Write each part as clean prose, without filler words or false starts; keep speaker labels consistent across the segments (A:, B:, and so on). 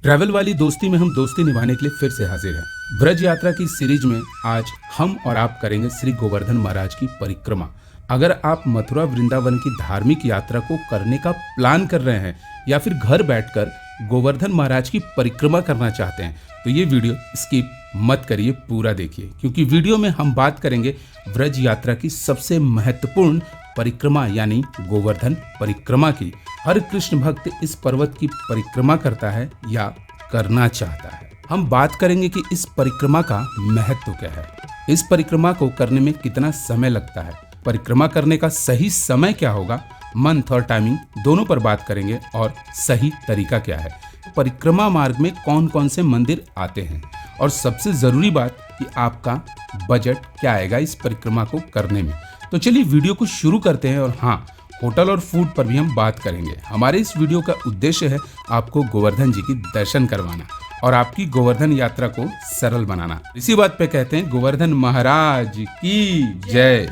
A: Travel वाली दोस्ती में हम दोस्ती निभाने के लिए फिर से हाजिर हैं। ब्रज यात्रा की सीरीज में आज हम और आप करेंगे श्री गोवर्धन महाराज की परिक्रमा। अगर आप मथुरा वृंदावन की धार्मिक यात्रा को करने का प्लान कर रहे हैं या फिर घर बैठकर गोवर्धन महाराज की परिक्रमा करना चाहते हैं तो ये वीडियो स्किप मत करिए, पूरा देखिए, क्योंकि वीडियो में हम बात करेंगे ब्रज यात्रा की सबसे महत्वपूर्ण परिक्रमा यानी गोवर्धन परिक्रमा की। हर कृष्ण भक्त इस पर्वत की परिक्रमा करता है या करना चाहता है। हम बात करेंगे कि इस परिक्रमा का महत्व क्या है, इस परिक्रमा को करने में कितना समय लगता है, परिक्रमा करने का सही समय क्या होगा, मंथ और टाइमिंग दोनों पर बात करेंगे और सही तरीका क्या है, परिक्रमा मार्ग में कौन कौन से मंदिर आते हैं और सबसे जरूरी बात कि आपका बजट क्या आएगा इस परिक्रमा को करने में। तो चलिए वीडियो को शुरू करते हैं। और हाँ, होटल और फूड पर भी हम बात करेंगे। हमारे इस वीडियो का उद्देश्य है आपको गोवर्धन जी की दर्शन करवाना और आपकी गोवर्धन यात्रा को सरल बनाना। इसी बात पे कहते हैं गोवर्धन महाराज की जय।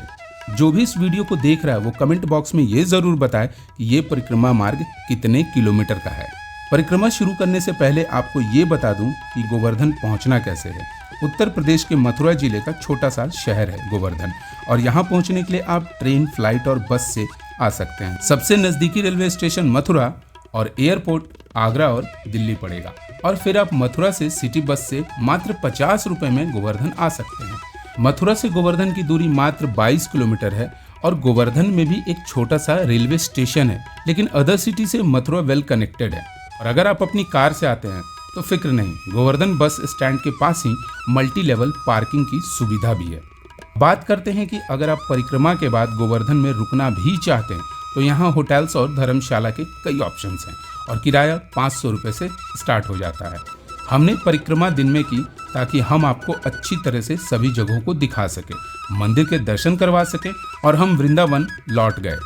A: जो भी इस वीडियो को देख रहा है वो कमेंट बॉक्स में ये जरूर बताए कि ये परिक्रमा मार्ग कितने किलोमीटर का है। परिक्रमा शुरू करने से पहले आपको ये बता दूं कि गोवर्धन पहुंचना कैसे है। उत्तर प्रदेश के मथुरा जिले का छोटा सा शहर है गोवर्धन, और यहाँ पहुंचने के लिए आप ट्रेन, फ्लाइट और बस से आ सकते हैं। सबसे नजदीकी रेलवे स्टेशन मथुरा और एयरपोर्ट आगरा और दिल्ली पड़ेगा, और फिर आप मथुरा से सिटी बस से मात्र 50 रुपए में गोवर्धन आ सकते हैं। मथुरा से गोवर्धन की दूरी मात्र 22 किलोमीटर है और गोवर्धन में भी एक छोटा सा रेलवे स्टेशन है, लेकिन अदर सिटी से मथुरा वेल कनेक्टेड है। और अगर आप अपनी कार से आते हैं तो फिक्र नहीं, गोवर्धन बस स्टैंड के पास ही मल्टी लेवल पार्किंग की सुविधा भी है। बात करते हैं कि अगर आप परिक्रमा के बाद गोवर्धन में रुकना भी चाहते हैं तो यहाँ होटल्स और धर्मशाला के कई ऑप्शंस हैं और किराया 500 रुपये से स्टार्ट हो जाता है। हमने परिक्रमा दिन में की ताकि हम आपको अच्छी तरह से सभी जगहों को दिखा सके, मंदिर के दर्शन करवा सके और हम वृंदावन लौट गए।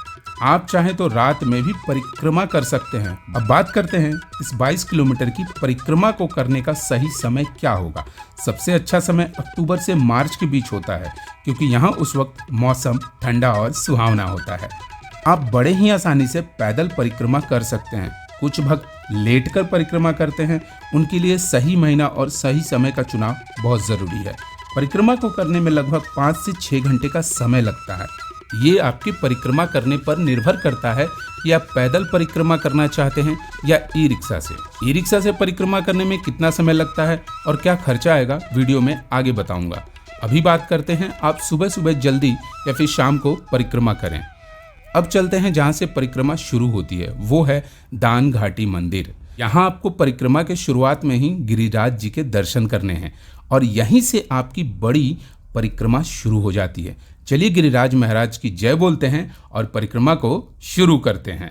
A: आप चाहें तो रात में भी परिक्रमा कर सकते हैं। अब बात करते हैं इस 22 किलोमीटर की परिक्रमा को करने का सही समय क्या होगा। सबसे अच्छा समय अक्टूबर से मार्च के बीच होता है, क्योंकि यहाँ उस वक्त मौसम ठंडा और सुहावना होता है। आप बड़े ही आसानी से पैदल परिक्रमा कर सकते हैं। कुछ भक्त लेटकर परिक्रमा करते हैं, उनके लिए सही महीना और सही समय का चुनाव बहुत जरूरी है। परिक्रमा को करने में लगभग 5 से 6 घंटे का समय लगता है। ये आपकी परिक्रमा करने पर निर्भर करता है कि आप पैदल परिक्रमा करना चाहते हैं या ई रिक्शा से। ई रिक्शा से परिक्रमा करने में कितना समय लगता है और क्या खर्चा आएगा, वीडियो में आगे बताऊंगा। अभी बात करते हैं आप सुबह सुबह जल्दी या फिर शाम को परिक्रमा करें। अब चलते हैं जहाँ से परिक्रमा शुरू होती है, वो है दान घाटी मंदिर। यहाँ आपको परिक्रमा के शुरुआत में ही गिरिराज जी के दर्शन करने हैं और यहीं से आपकी बड़ी परिक्रमा शुरू हो जाती है। चलिए गिरिराज महाराज की जय बोलते हैं और परिक्रमा को शुरू करते हैं।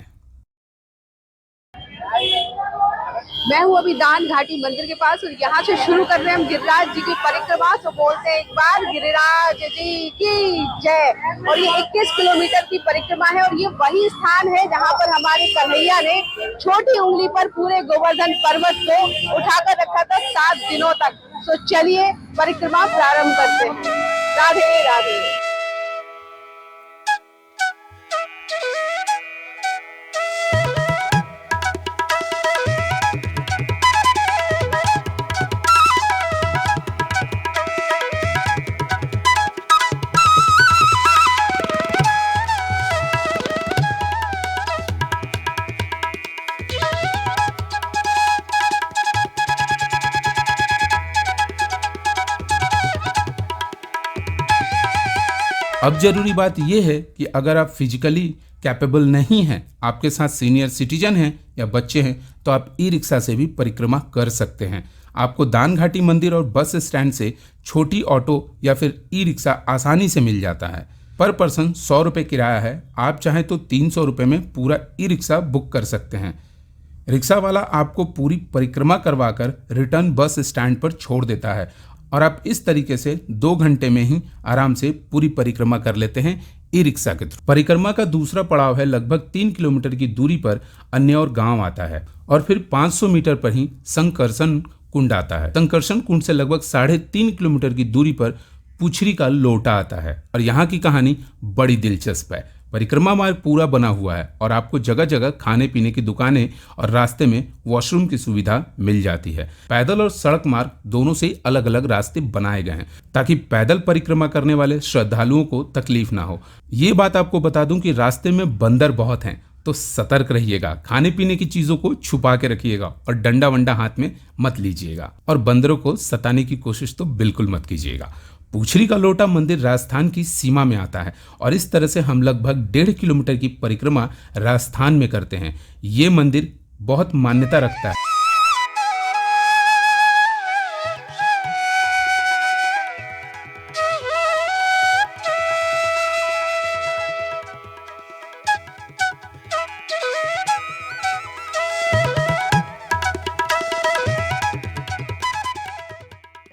B: मैं हूँ अभी दान घाटी मंदिर के पास और यहाँ से शुरू कर रहे हैं हम गिरिराज जी की परिक्रमा। तो बोलते हैं एक बार गिरिराज जी की जय। और ये 21 किलोमीटर की परिक्रमा है और ये वही स्थान है जहाँ पर हमारे कन्हैया ने छोटी उंगली पर पूरे गोवर्धन पर्वत को उठाकर रखा था 7 दिनों तक। तो चलिए परिक्रमा प्रारंभ करते हैं। राधे राधे।
A: अब जरूरी बात यह है कि अगर आप फिजिकली कैपेबल नहीं हैं, आपके साथ सीनियर सिटीजन हैं या बच्चे हैं, तो आप ई रिक्शा से भी परिक्रमा कर सकते हैं। आपको दान घाटी मंदिर और बस स्टैंड से छोटी ऑटो या फिर ई रिक्शा आसानी से मिल जाता है। पर पर्सन 100 रुपये किराया है। आप चाहें तो 300 रुपये में पूरा ई रिक्शा बुक कर सकते हैं। रिक्शा वाला आपको पूरी परिक्रमा करवाकर रिटर्न बस स्टैंड पर छोड़ देता है और आप इस तरीके से 2 घंटे में ही आराम से पूरी परिक्रमा कर लेते हैं ई रिक्शा के थ्रू। परिक्रमा का दूसरा पड़ाव है लगभग 3 किलोमीटर की दूरी पर अन्य और गांव आता है और फिर 500 मीटर पर ही संकर्षण कुंड आता है। संकर्षण कुंड से लगभग 3.5 किलोमीटर की दूरी पर पुछरी का लोटा आता है और यहाँ की कहानी बड़ी दिलचस्प है। परिक्रमा मार्ग पूरा बना हुआ है और आपको जगह जगह खाने पीने की दुकानें और रास्ते में वॉशरूम की सुविधा मिल जाती है। पैदल और सड़क मार्ग दोनों से अलग अलग रास्ते बनाए गए हैं ताकि पैदल परिक्रमा करने वाले श्रद्धालुओं को तकलीफ ना हो। ये बात आपको बता दूं कि रास्ते में बंदर बहुत हैं, तो सतर्क रहिएगा। खाने पीने की चीजों को छुपा के रखिएगा और डंडा वंडा हाथ में मत लीजिएगा और बंदरों को सताने की कोशिश तो बिल्कुल मत कीजिएगा। पूछरी का लोटा मंदिर राजस्थान की सीमा में आता है और इस तरह से हम लगभग 1.5 किलोमीटर की परिक्रमा राजस्थान में करते हैं। ये मंदिर बहुत मान्यता रखता है।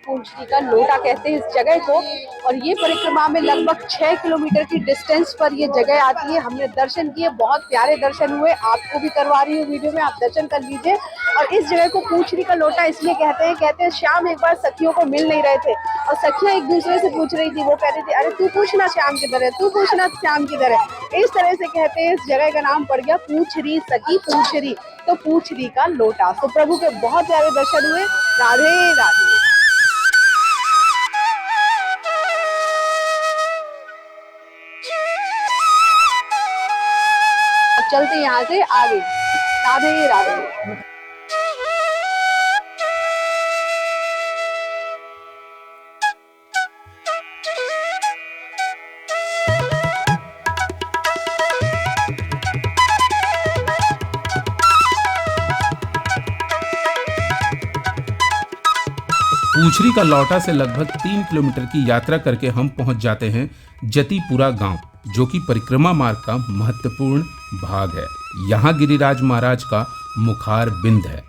B: पूछरी का लोटा कहते हैं इस जगह को, और ये परिक्रमा में लगभग 6 किलोमीटर की डिस्टेंस पर ये जगह आती है। हमने दर्शन किए, बहुत प्यारे दर्शन हुए। आपको भी करवा रही हूँ वीडियो में, आप दर्शन कर लीजिए। और इस जगह को पूछरी का लोटा इसलिए कहते हैं श्याम एक बार सखियों को मिल नहीं रहे थे और सखियां एक दूसरे से पूछ रही थी। वो कहती थी अरे तू पूछना श्याम किधर है, तू पूछना श्याम किधर है। इस तरह से कहते हैं इस जगह का नाम पड़ गया पूछरी, सखी पूछरी, तो पूछरी का लोटा। तो प्रभु के बहुत प्यारे दर्शन हुए। राधे राधे। चलते यहाँ से आगे। राधे राधे।
A: पूछरी का लौटा से लगभग 3 किलोमीटर की यात्रा करके हम पहुंच जाते हैं जतीपुरा गांव, जो कि परिक्रमा मार्ग का महत्वपूर्ण भाग है। यहाँ गिरिराज महाराज का मुखार बिंद है।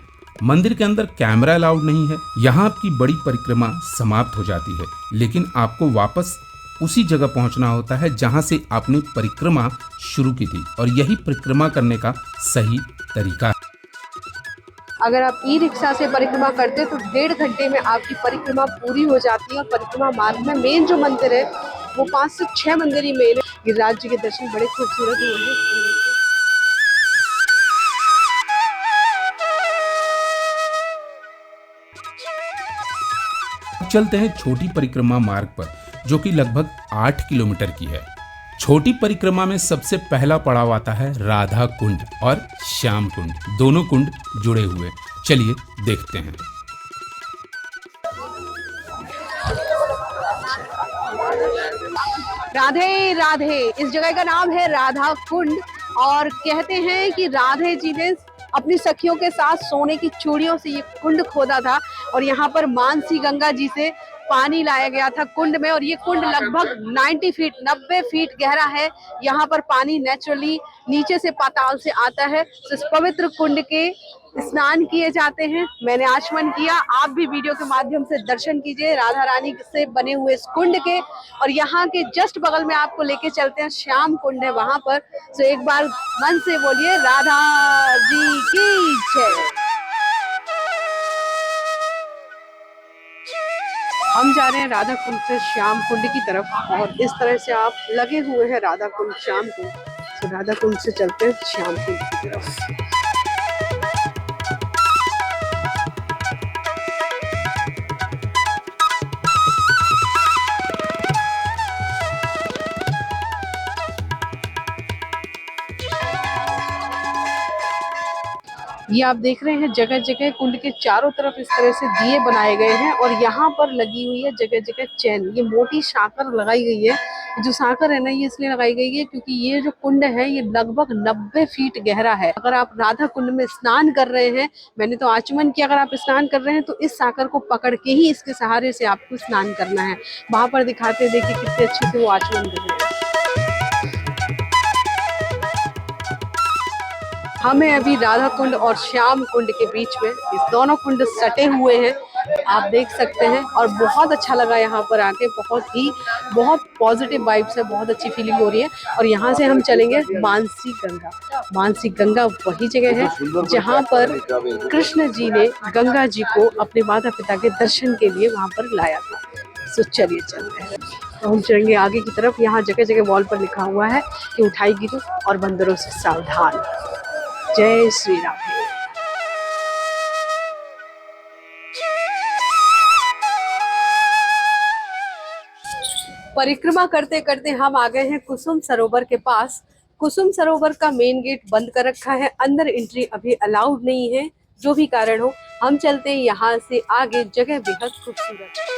A: मंदिर के अंदर कैमरा अलाउड नहीं है। यहाँ आपकी बड़ी परिक्रमा समाप्त हो जाती है, लेकिन आपको वापस उसी जगह पहुंचना होता है जहां से आपने परिक्रमा शुरू की थी, और यही परिक्रमा करने का सही तरीका है।
B: अगर आप ई रिक्शा से परिक्रमा करते हैं तो 1.5 घंटे में आपकी परिक्रमा पूरी हो जाती है। और परिक्रमा मार्ग में मेन जो मंदिर है वो 5 से 6 मंदिर ही मेन है। गिरिराज जी के दर्शन बड़े खूबसूरत हुए हैं।
A: चलते हैं छोटी परिक्रमा मार्ग पर, जो कि लगभग 8 किलोमीटर की है। छोटी परिक्रमा में सबसे पहला पड़ाव आता है राधा कुंड और श्याम कुंड, दोनों कुंड जुड़े हुए। चलिए देखते हैं।
B: राधे राधे। इस जगह का नाम है राधा कुंड, और कहते हैं कि राधे जी ने अपनी सखियों के साथ सोने की चूड़ियों से ये कुंड खोदा था, और यहाँ पर मानसी गंगा जी से पानी लाया गया था कुंड में। और ये कुंड लगभग 90 फीट गहरा है। यहाँ पर पानी नेचुरली नीचे से पाताल से आता है। तो इस पवित्र कुंड के स्नान किए जाते हैं। मैंने आचमन किया, आप भी वीडियो के माध्यम से दर्शन कीजिए राधा रानी से बने हुए इस कुंड के। और यहाँ के जस्ट बगल में आपको लेके चलते हैं, श्याम कुंड है वहां पर। तो एक बार मन से बोलिए राधा जी की जय। हम जा रहे हैं राधा कुंड से श्याम कुंड की तरफ, और इस तरह से आप लगे हुए हैं राधा कुंड श्याम कुंड। तो राधा कुंड से चलते हैं श्याम कुंड की तरफ। ये आप देख रहे हैं जगह जगह कुंड के चारों तरफ इस तरह से दिए बनाए गए हैं, और यहाँ पर लगी हुई है जगह जगह चैन। ये मोटी साकर लगाई गई है। जो साकर है ना, ये इसलिए लगाई गई है क्योंकि ये जो कुंड है ये लगभग 90 फीट गहरा है। अगर आप राधा कुंड में स्नान कर रहे हैं, मैंने तो आचमन किया, अगर आप स्नान कर रहे हैं तो इस साकर को पकड़ के ही इसके सहारे से आपको स्नान करना है। वहां पर दिखाते, देखिए कितने अच्छे से वो आचमन कर रहे हैं। हमें अभी राधा कुंड और श्याम कुंड के बीच में, इस दोनों कुंड सटे हुए हैं, आप देख सकते हैं। और बहुत अच्छा लगा यहाँ पर आके, बहुत पॉजिटिव वाइब्स है, बहुत अच्छी फीलिंग हो रही है। और यहाँ से हम चलेंगे मानसी गंगा। मानसी गंगा वही जगह है जहाँ पर कृष्ण जी ने गंगा जी को अपने माता पिता के दर्शन के लिए वहाँ पर लाया था। तो चलिए चलते हैं। तो हम चलेंगे आगे की तरफ। यहाँ जगह जगह वॉल पर लिखा हुआ है कि उठाई गिरो और बंदरों से सावधान। जय श्री राम। परिक्रमा करते करते हम आ गए हैं कुसुम सरोवर के पास। कुसुम सरोवर का मेन गेट बंद कर रखा है, अंदर एंट्री अभी अलाउड नहीं है। जो भी कारण हो, हम चलते हैं यहाँ से आगे। जगह बेहद खूबसूरत है।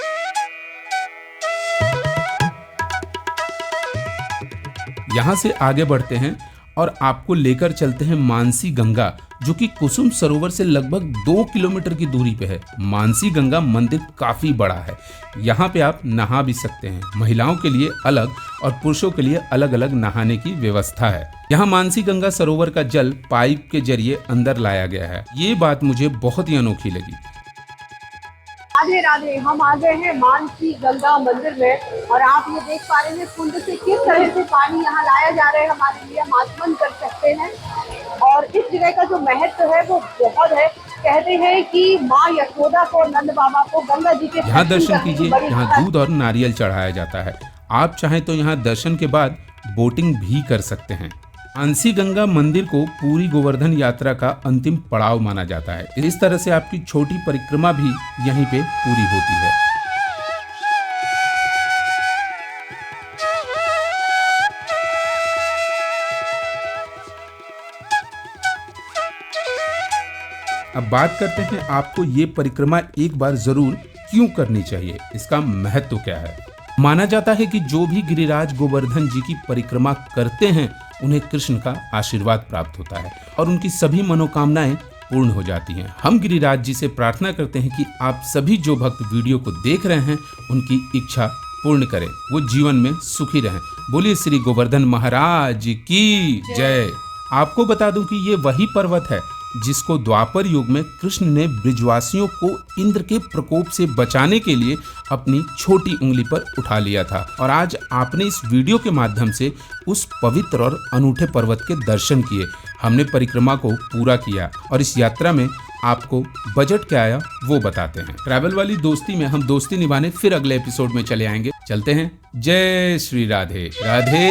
A: यहाँ से आगे बढ़ते हैं और आपको लेकर चलते हैं मानसी गंगा, जो कि कुसुम सरोवर से लगभग 2 किलोमीटर की दूरी पे है। मानसी गंगा मंदिर काफी बड़ा है। यहाँ पे आप नहा भी सकते हैं। महिलाओं के लिए अलग और पुरुषों के लिए अलग अलग नहाने की व्यवस्था है। यहाँ मानसी गंगा सरोवर का जल पाइप के जरिए अंदर लाया गया है। ये बात मुझे बहुत ही अनोखी लगी।
B: राधे राधे। हम आ गए हैं मानसी गंगा मंदिर में और आप ये देख पा रहे हैं कुंड से किस तरह से पानी यहाँ लाया जा रहा है। हमारे लिए हम आचमन कर सकते हैं और इस जगह का जो महत्व है वो बहुत है। कहते हैं कि माँ यशोदा को, नंद बाबा को गंगा जी के
A: यहाँ दर्शन कीजिए। यहाँ दूध और नारियल चढ़ाया जाता है। आप चाहें तो यहाँ दर्शन के बाद बोटिंग भी कर सकते हैं। मानसी गंगा मंदिर को पूरी गोवर्धन यात्रा का अंतिम पड़ाव माना जाता है। इस तरह से आपकी छोटी परिक्रमा भी यहीं पे पूरी होती है। अब बात करते हैं आपको ये परिक्रमा एक बार जरूर क्यों करनी चाहिए, इसका महत्व क्या है। माना जाता है कि जो भी गिरिराज गोवर्धन जी की परिक्रमा करते हैं उन्हें कृष्ण का आशीर्वाद प्राप्त होता है और उनकी सभी मनोकामनाएं पूर्ण हो जाती हैं। हम गिरिराज जी से प्रार्थना करते हैं कि आप सभी जो भक्त वीडियो को देख रहे हैं उनकी इच्छा पूर्ण करें, वो जीवन में सुखी रहें। बोलिए श्री गोवर्धन महाराज की जय। आपको बता दूं कि ये वही पर्वत है जिसको द्वापर युग में कृष्ण ने ब्रिजवासियों को इंद्र के प्रकोप से बचाने के लिए अपनी छोटी उंगली पर उठा लिया था। और आज आपने इस वीडियो के माध्यम से उस पवित्र और अनूठे पर्वत के दर्शन किए। हमने परिक्रमा को पूरा किया और इस यात्रा में आपको बजट क्या आया वो बताते हैं। ट्रैवल वाली दोस्ती में हम दोस्ती निभाने फिर अगले एपिसोड में चले आएंगे। चलते हैं। जय श्री राधे राधे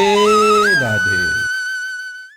A: राधे।